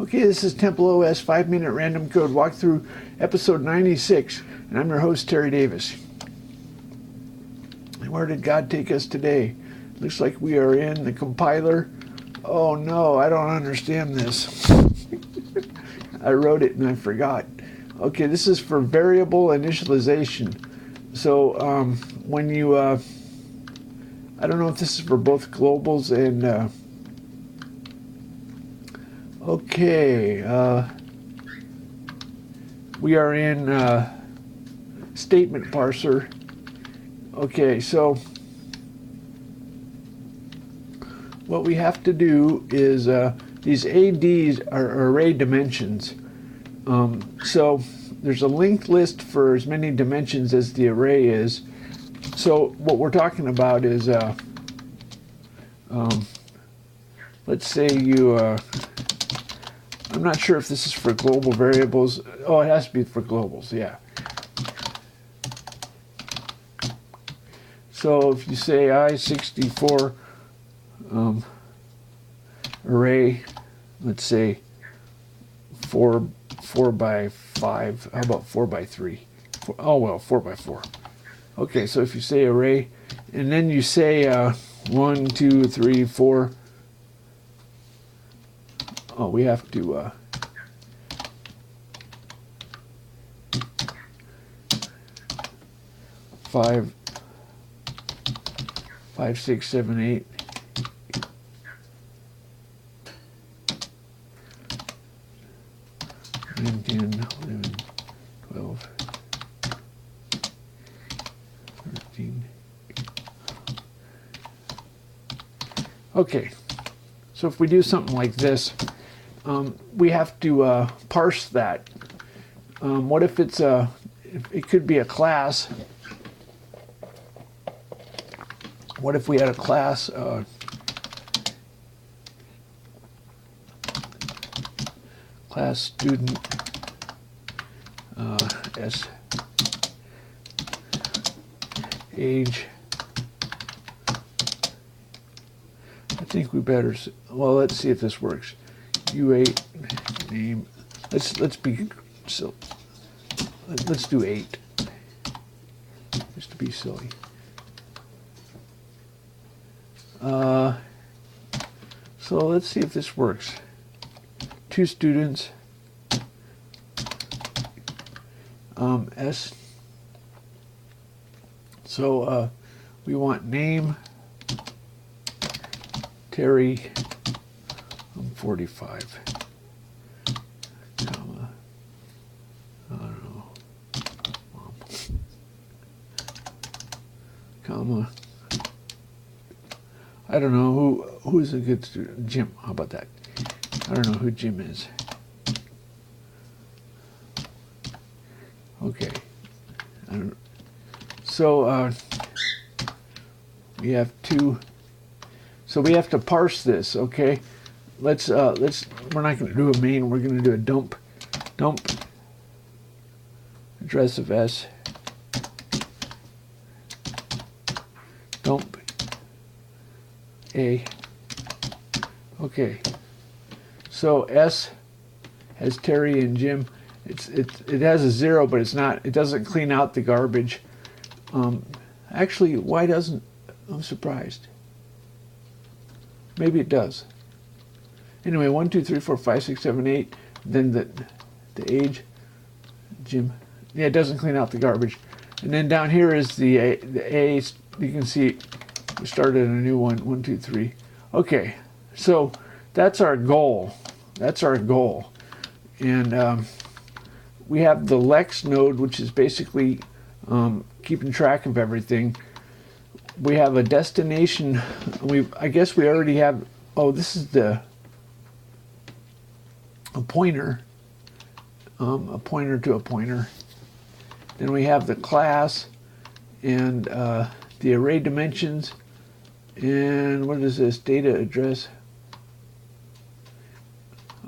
Okay, this is TempleOS 5-minute random code walkthrough episode 96, and I'm your host, Terry Davis. And where did God take us today? Looks like we are in the compiler. Oh no, I don't understand this. I wrote it and I forgot. Okay, this is for variable initialization. So when you, I don't know if this is for both globals and, okay, we are in statement parser. Okay, so what we have to do is these ADs are array dimensions. So there's a linked list for as many dimensions as the array is. So what we're talking about is, let's say you, I'm not sure if this is for global variables. Oh, it has to be for globals, yeah. So if you say I64 array, let's say 4 by 5, how about 4 by 3? Oh well, 4 by 4. Okay, so if you say array, and then you say 1, 2, 3, 4. Oh, we have to 5, 6, 7, 8. 9, 10, 11, 12, 13. Okay, so if we do something like this, we have to parse that. What if it's it could be a class. What if we had a class class student s age. I think we better, well, let's see if this works. U8 name. Let's be so. Let's do 8, just to be silly. So let's see if this works. 2 students. S. So we want name. Terry. I'm 45. Comma. I don't know. Mom. Comma. I don't know who's a good student. Jim. How about that? I don't know who Jim is. Okay. I don't. So we have 2. So we have to parse this. Okay. Let's. We're not going to do a main. We're going to do a dump. Dump. Address of S. Dump. A. Okay. So S has Terry and Jim. It has a 0, but it's not. It doesn't clean out the garbage. Actually, why doesn't? I'm surprised. Maybe it does. Anyway, 1, 2, 3, 4, 5, 6, 7, 8. Then the age. Jim. Yeah, it doesn't clean out the garbage. And then down here is the A. You can see we started a new one. 1, 2, 3. Okay, so that's our goal. That's our goal. And we have the Lex node, which is basically keeping track of everything. We have a destination. I guess we already have. Oh, this is a pointer. A pointer to a pointer. Then we have the class and the array dimensions. And what is this? Data address.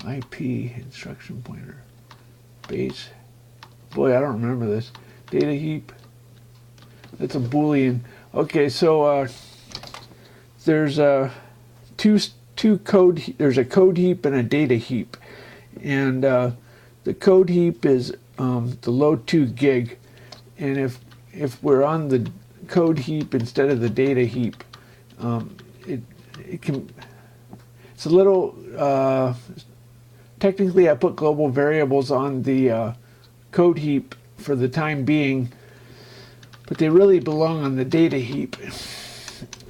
IP instruction pointer. Base. Boy, I don't remember this. Data heap. That's a Boolean. Okay, so there's two code. There's a code heap and a data heap, and the code heap is the load 2 gig, and if we're on the code heap instead of the data heap, it's a little technically I put global variables on the code heap for the time being, but they really belong on the data heap.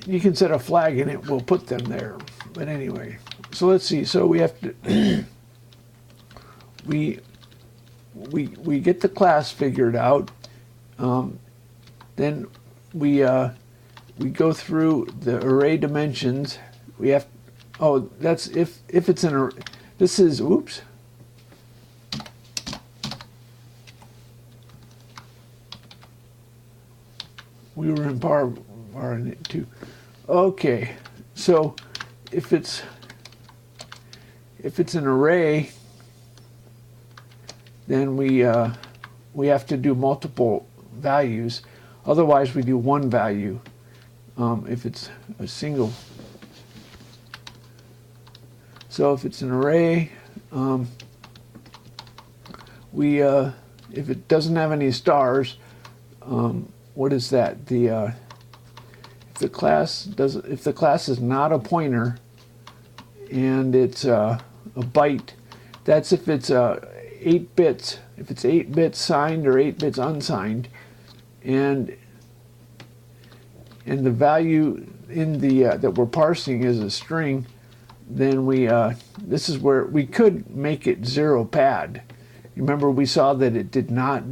You can set a flag and it will put them there. But anyway, so let's see. So we have to we get the class figured out. Then we go through the array dimensions. We have, oh, that's if it's an array. This is, oops. We were in bar in it too. Okay, so if it's an array, then we have to do multiple values. Otherwise, we do one value. If it's a single. So if it's an array, if it doesn't have any stars, what is that? If the class is not a pointer and it's a byte, that's if it's 8 bits. If it's 8 bits signed or 8 bits unsigned, and the value in the that we're parsing is a string, then this is where we could make it 0 pad. Remember, we saw that it did not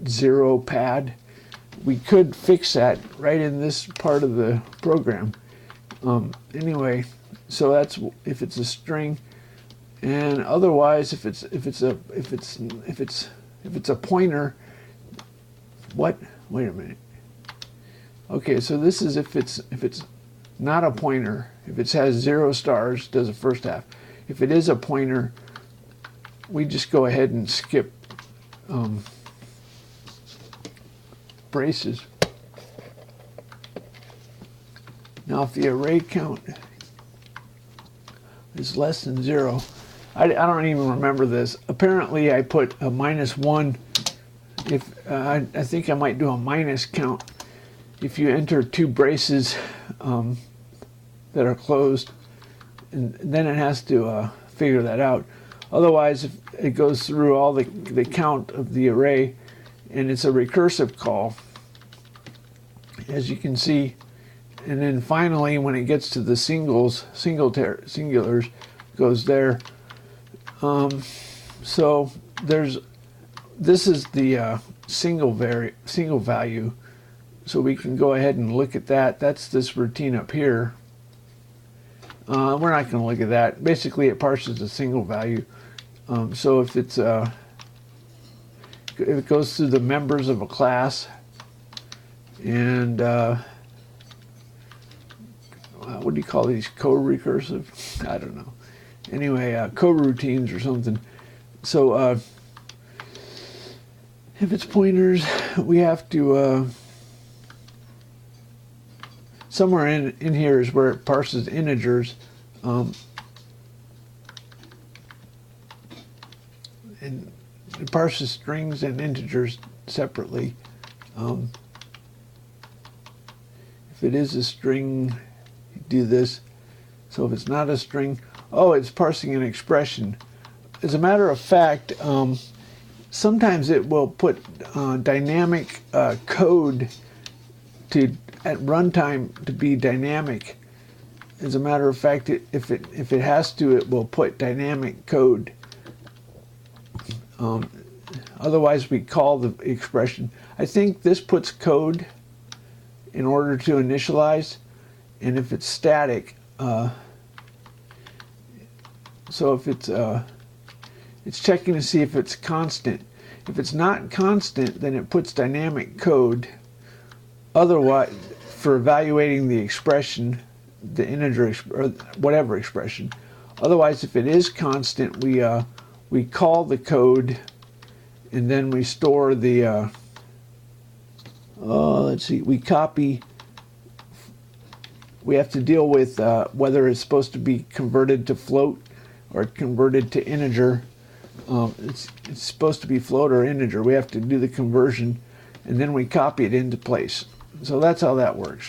0 pad. We could fix that right in this part of the program. Anyway, so that's if it's a string, and otherwise, if it's a pointer. What? Wait a minute. Okay, so this is if it's not a pointer. If it has 0 stars, does the first half. If it is a pointer, we just go ahead and skip braces. Now, if the array count is less than 0, I don't even remember this. Apparently, I put a -1. If I think I might do a minus count if you enter 2 braces that are closed, and then it has to figure that out. Otherwise, if it goes through all the count of the array, and it's a recursive call, as you can see, and then finally, when it gets to the singulars, goes there. So this is the single value. So we can go ahead and look at that. That's this routine up here. We're not going to look at that. Basically, it parses a single value. So if it goes through the members of a class, and what do you call these? Co-recursive? I don't know. Anyway, coroutines or something. So if it's pointers, we have to somewhere in here is where it parses integers, and it parses strings and integers separately. If it is a string, you do this. So if it's not a string, oh, it's parsing an expression. As a matter of fact, sometimes it will put dynamic code at runtime to be dynamic. As a matter of fact, if it has to, it will put dynamic code. Otherwise, we call the expression. I think this puts code in order to initialize, and if it's static, so if it's checking to see if it's constant. If it's not constant, then it puts dynamic code. Otherwise, for evaluating the expression, the integer or whatever expression. Otherwise, if it is constant, we call the code, and then we store the. Let's see. We copy. We have to deal with whether it's supposed to be converted to float or converted to integer. It's supposed to be float or integer. We have to do the conversion, and then we copy it into place. So that's how that works.